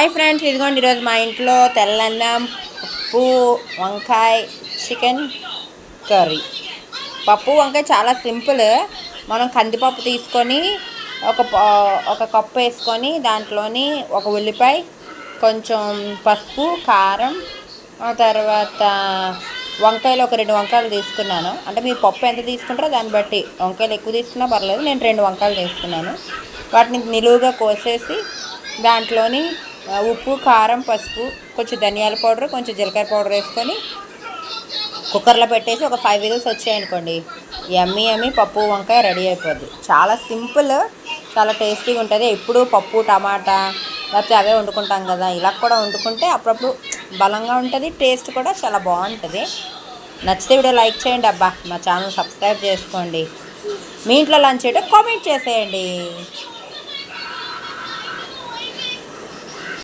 Hi friends, ఇదిగోండి ఈరోజు మా ఇంట్లో తెల్లన్నం, పప్పు వంకాయ, చికెన్ కర్రీ. పప్పు వంకాయ చాలా సింపుల్. మనం కందిపప్పు తీసుకొని ఒక కప్పు వేసుకొని దాంట్లోని ఒక ఉల్లిపాయ, కొంచెం పసుపు, కారం, ఆ తర్వాత వంకాయలు ఒక 2 వంకాయలు తీసుకున్నాను. అంటే మీరు పప్పు ఎంత తీసుకుంటారో దాన్ని బట్టి, వంకాయలు ఎక్కువ తీసుకున్నా పర్లేదు, నేను 2 వంకాయలు తీసుకున్నాను. వాటిని నిలువుగా కోసేసి దాంట్లోని ఉప్పు, కారం, పసుపు, కొంచెం ధనియాల పౌడర్, కొంచెం జీలకర్ర పౌడర్ వేసుకొని కుక్కర్లో పెట్టేసి ఒక 5 విజిల్స్ వచ్చాయనుకోండి, యమ్మీ పప్పు వంకాయ రెడీ అయిపోద్ది. చాలా సింపుల్, చాలా టేస్టీగా ఉంటుంది. ఎప్పుడు పప్పు టమాటా లేకపోతే అవే వండుకుంటాం కదా, ఇలా కూడా వండుకుంటే అప్పుడప్పుడు బలంగా ఉంటుంది, టేస్ట్ కూడా చాలా బాగుంటుంది. నచ్చితే వీడియో లైక్ చేయండి అబ్బా, మా ఛానల్ సబ్స్క్రైబ్ చేసుకోండి. మీ ఇంట్లో లంచ్ చేయడం కామెంట్ చేసేయండి.